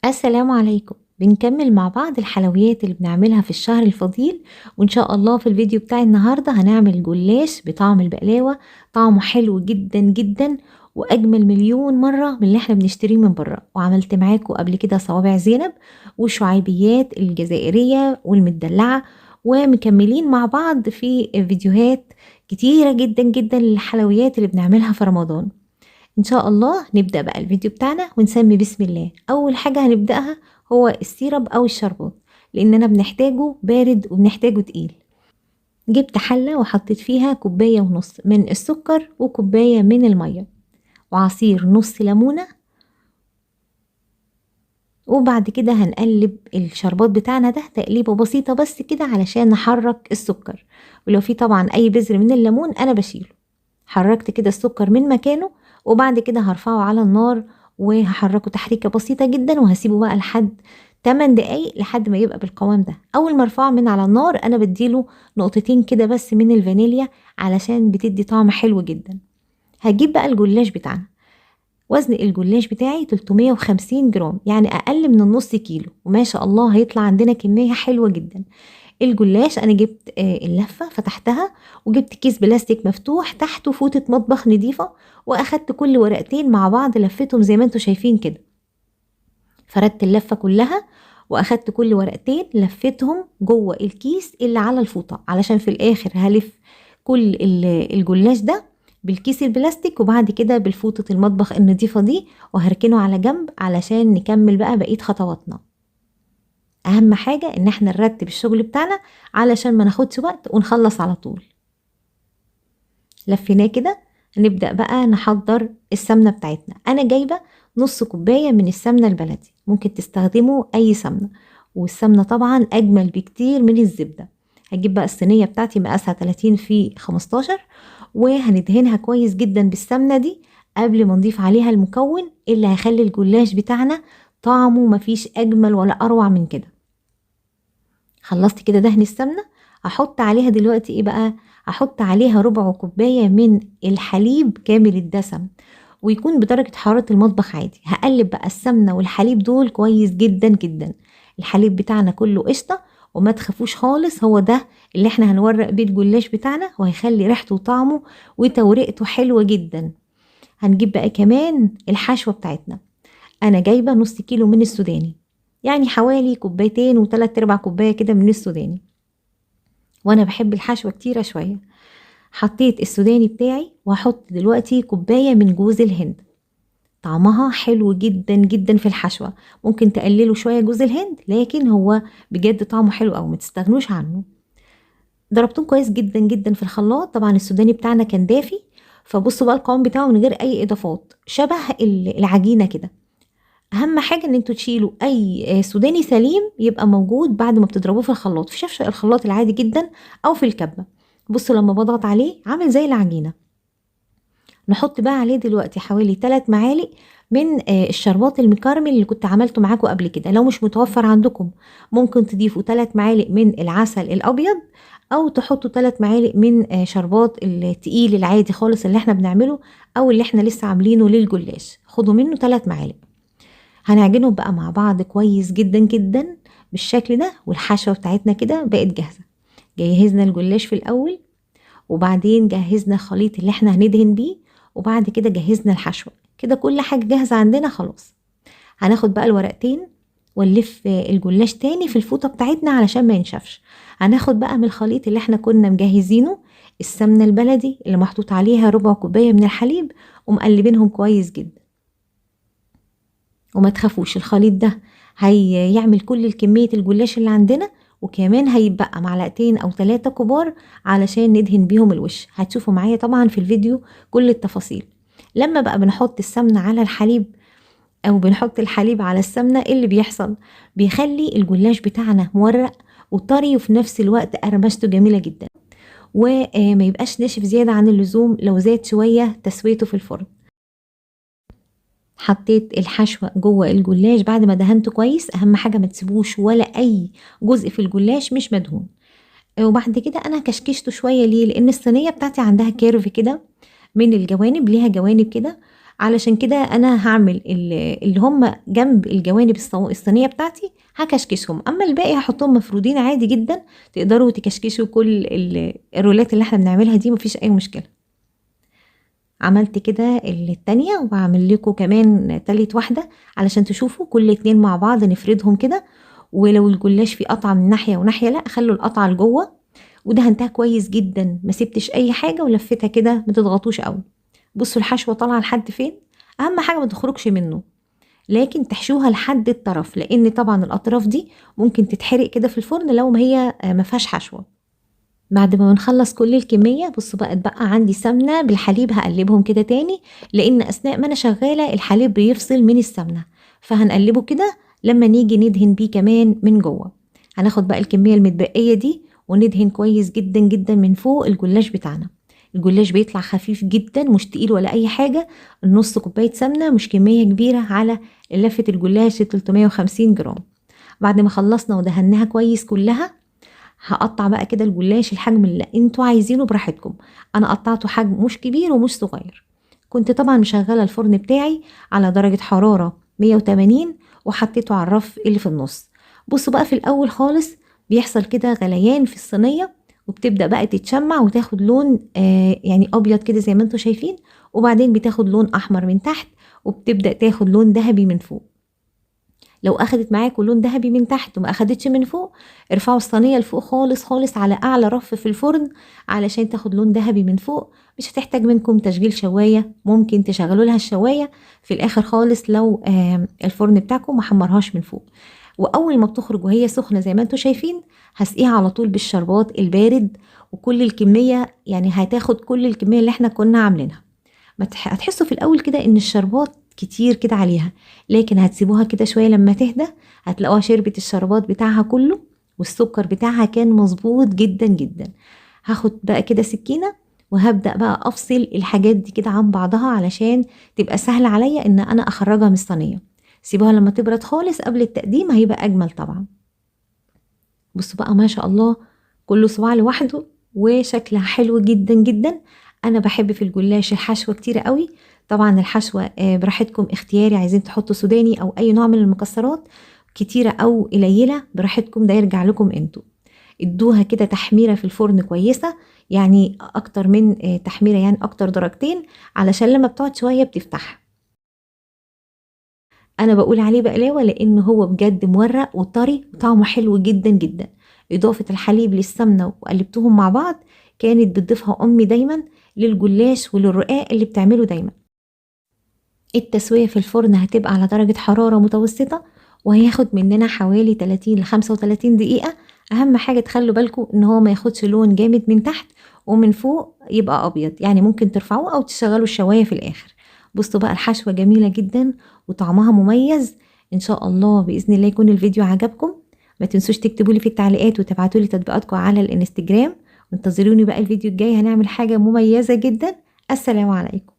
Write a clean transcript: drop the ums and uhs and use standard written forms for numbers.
السلام عليكم. بنكمل مع بعض الحلويات اللي بنعملها في الشهر الفضيل، وإن شاء الله في الفيديو بتاع النهاردة هنعمل جلاش بطعم البقلاوة. طعمه حلو جدا جدا وأجمل مليون مرة من اللي احنا بنشتريه من بره. وعملت معاكم قبل كده صوابع زينب والشعيبيات الجزائرية والمدلعة، ومكملين مع بعض في فيديوهات كتيرة جدا جدا للحلويات اللي بنعملها في رمضان. ان شاء الله نبدأ بقى الفيديو بتاعنا ونسمي بسم الله. اول حاجة هنبدأها هو السيرب او الشربات، لاننا بنحتاجه بارد وبنحتاجه تقيل. جبت حلة وحطيت فيها كوباية ونص من السكر وكوباية من المية وعصير نص ليمونة، وبعد كده هنقلب الشربات بتاعنا ده تقليبه بسيطة بس كده علشان نحرك السكر. ولو في طبعا اي بذر من الليمون انا بشيله. حركت كده السكر من مكانه، وبعد كده هرفعه على النار وهحركه تحريكة بسيطة جدا، وهسيبه بقى لحد 8 دقايق لحد ما يبقى بالقوام ده. اول ما ارفعه من على النار انا بديله نقطتين كده بس من الفانيليا علشان بتدي طعم حلو جدا. هجيب بقى الجلاش بتاعنا. وزن الجلاش بتاعي 350 جرام، يعني اقل من النص كيلو، وما شاء الله هيطلع عندنا كمية حلوة جدا. الجلاش انا جبت اللفة فتحتها، وجبت كيس بلاستيك مفتوح تحته فوطة مطبخ نضيفة، واخدت كل ورقتين مع بعض لفتهم زي ما انتوا شايفين كده. فردت اللفة كلها واخدت كل ورقتين لفتهم جوه الكيس اللي على الفوطة، علشان في الاخر هلف كل الجلاش ده بالكيس البلاستيك وبعد كده بالفوطة المطبخ النضيفة دي، وهركنه على جنب علشان نكمل بقى بقية خطواتنا. اهم حاجة ان احنا نرتب الشغل بتاعنا علشان ما ناخدش وقت ونخلص على طول. لفيناه كده. نبدأ بقى نحضر السمنة بتاعتنا. انا جايبة نص كوباية من السمنة البلدي، ممكن تستخدموا اي سمنة، والسمنة طبعا اجمل بكتير من الزبدة. هجيب بقى الصينية بتاعتي مقاسها 30 في 15، وهندهنها كويس جدا بالسمنة دي قبل ما نضيف عليها المكون اللي هيخلي الجلاش بتاعنا طعمه مفيش اجمل ولا اروع من كده. خلصت كده دهن السمنة. هحط عليها دلوقتي ايه بقى؟ هحط عليها ربع كوباية من الحليب كامل الدسم، ويكون بدرجة حرارة المطبخ عادي. هقلب بقى السمنة والحليب دول كويس جدا جدا. الحليب بتاعنا كله قشطة، وما تخافوش خالص، هو ده اللي احنا هنورق بيه الجلاش بتاعنا، وهيخلي ريحته وطعمه وتورقته حلوة جدا. هنجيب بقى كمان الحشوة بتاعتنا. انا جايبة نص كيلو من السوداني، يعني حوالي كوبايتين وتلات ارباع كوباية كده من السوداني، وانا بحب الحشوة كتيرة شوية. حطيت السوداني بتاعي، وهحط دلوقتي كوباية من جوز الهند. طعمها حلو جدا جدا في الحشوة. ممكن تقللوا شوية جوز الهند، لكن هو بجد طعمه حلو أوي، ما تستغنوش عنه. ضربتهم كويس جدا جدا في الخلاط. طبعا السوداني بتاعنا كان دافي، فبصوا بقى القوام بتاعه من غير اي اضافات، شبه العجينة كده. اهم حاجه ان انتوا تشيلوا اي سوداني سليم يبقى موجود بعد ما بتضربوه في الخلاط، في شفشق الخلاط العادي جدا او في الكبه. بصوا لما بضغط عليه عامل زي العجينه. نحط بقى عليه دلوقتي حوالي 3 معالق من الشربات المكرمل اللي كنت عملته معاكم قبل كده. لو مش متوفر عندكم ممكن تضيفوا 3 معالق من العسل الابيض، او تحطوا 3 معالق من شربات التقيل العادي خالص اللي احنا بنعمله، او اللي احنا لسه عاملينه للجلاش. خدوا منه 3 معالق. هنعجنهم بقى مع بعض كويس جدا جدا بالشكل ده، والحشوة بتاعتنا كده بقت جاهزة. جهزنا الجلاش في الأول، وبعدين جهزنا الخليط اللي احنا هندهن بيه، وبعد كده جهزنا الحشوة. كده كل حاجة جاهزة عندنا خلاص. هناخد بقى الورقتين ونلف الجلاش تاني في الفوطة بتاعتنا علشان ما ينشفش. هناخد بقى من الخليط اللي احنا كنا مجهزينه السمنة البلدي اللي محطوط عليها ربع كوباية من الحليب، ومقلبينهم كويس جدا. وما تخافوش، الخليط ده هيعمل كل الكمية الجلاش اللي عندنا، وكمان هيبقى معلقتين او 3 كبار علشان ندهن بيهم الوش. هتشوفوا معايا طبعا في الفيديو كل التفاصيل. لما بقى بنحط السمنة على الحليب او بنحط الحليب على السمنة، إيه اللي بيحصل؟ بيخلي الجلاش بتاعنا مورق وطري، وفي نفس الوقت قرمشته جميلة جدا، وما يبقاش ناشف زيادة عن اللزوم لو زاد شوية تسويته في الفرن. حطيت الحشوة جوه الجلاش بعد ما دهنته كويس. اهم حاجة ما تسيبوش ولا اي جزء في الجلاش مش مدهون. وبعد كده انا كشكشته شوية. ليه؟ لان الصينية بتاعتي عندها كيرف كده من الجوانب، ليها جوانب كده. علشان كده انا هعمل اللي هم جنب الجوانب الصينيه بتاعتي هكشكشهم، اما الباقي هحطهم مفرودين عادي جدا. تقدروا تكشكشوا كل الرولات اللي احنا بنعملها دي، مفيش اي مشكله. عملت كده التانية وبعمل لكم كمان تالت واحدة علشان تشوفوا كل اتنين مع بعض نفردهم كده. ولو الجلاش فيه قطعة من ناحية وناحية لا، خلوا القطعة لجوه. ودهنتها كويس جدا، ما سبتش اي حاجة ولفتها كده، ما تضغطوش قوي. بصوا الحشوة طالعة لحد فين، اهم حاجة ما تخرجش منه، لكن تحشوها لحد الطرف، لان طبعا الاطراف دي ممكن تتحرق كده في الفرن لو ما هي ما فيهاش حشوة. بعد ما بنخلص كل الكمية، بصوا بقى اتبقى عندي سمنة بالحليب، هقلبهم كده تاني، لان اثناء ما انا شغالة الحليب بيفصل من السمنة، فهنقلبه كده لما نيجي ندهن بيه كمان من جوه. هناخد بقى الكمية المتبقية دي وندهن كويس جدا جدا من فوق الجلاش بتاعنا. الجلاش بيطلع خفيف جدا، مش تقيل ولا اي حاجة. النص كوباية سمنة مش كمية كبيرة على لفة الجلاش 350 جرام. بعد ما خلصنا ودهناها كويس كلها، هقطع بقى كده الجلاش الحجم اللي انتوا عايزينه براحتكم. انا قطعته حجم مش كبير ومش صغير. كنت طبعا مشغله الفرن بتاعي على درجه حراره 180، وحطيته على الرف اللي في النص. بصوا بقى في الاول خالص بيحصل كده غليان في الصينيه، وبتبدا بقى تتشمع وتاخد لون يعني ابيض كده زي ما انتوا شايفين، وبعدين بتاخد لون احمر من تحت، وبتبدا تاخد لون ذهبي من فوق. لو اخدت معاكم لون ذهبي من تحت وما اخدتش من فوق، ارفعوا الصينيه لفوق خالص خالص على اعلى رف في الفرن علشان تاخد لون ذهبي من فوق. مش هتحتاج منكم تشغيل شوايه، ممكن تشغلوا لها الشوايه في الاخر خالص لو الفرن بتاعكم ما حمرهاش من فوق. واول ما بتخرج وهي سخنه زي ما انتم شايفين، هسقيها على طول بالشربات البارد، وكل الكميه يعني هتاخد كل الكميه اللي احنا كنا عاملينها. ما هتحسوا في الاول كده ان الشربات كتير كده عليها، لكن هتسيبوها كده شويه لما تهدى هتلاقوها شربت الشربات بتاعها كله، والسكر بتاعها كان مظبوط جدا جدا. هاخد بقى كده سكينه وهبدا بقى افصل الحاجات دي كده عن بعضها علشان تبقى سهله عليا ان انا اخرجها من الصينيه. سيبوها لما تبرد خالص قبل التقديم، هيبقى اجمل طبعا. بصوا بقى ما شاء الله، كله صباع لوحده وشكلها حلو جدا جدا. انا بحب في الجلاش الحشوه كتيره قوي. طبعا الحشوه براحتكم اختياري، عايزين تحطوا سوداني او اي نوع من المكسرات، كتيره او قليله براحتكم، ده يرجع لكم انتوا. ادوها كده تحميره في الفرن كويسه، يعني اكتر من تحميره، يعني اكتر درجتين، علشان لما بتقعد شويه بتفتح. انا بقول عليه بقلاوه لان هو بجد مورق وطري وطعمه حلو جدا جدا. اضافه الحليب للسمنه وقلبتهم مع بعض كانت بتضيفها امي دايما للجلاش وللرقاق اللي بتعمله دايما. التسويه في الفرن هتبقى على درجه حراره متوسطه، وهياخد مننا حوالي 30 ل 35 دقيقه. اهم حاجه تخلوا بالكم ان هو ما ياخدش لون جامد من تحت، ومن فوق يبقى ابيض، يعني ممكن ترفعوه او تشغلوا الشوايه في الاخر. بصوا بقى الحشوه جميله جدا وطعمها مميز. ان شاء الله باذن الله يكون الفيديو عجبكم. ما تنسوش تكتبوا لي في التعليقات وتبعتوا لي تطبيقاتكم على الانستجرام، وانتظروني بقى الفيديو الجاي، هنعمل حاجه مميزه جدا. السلام عليكم.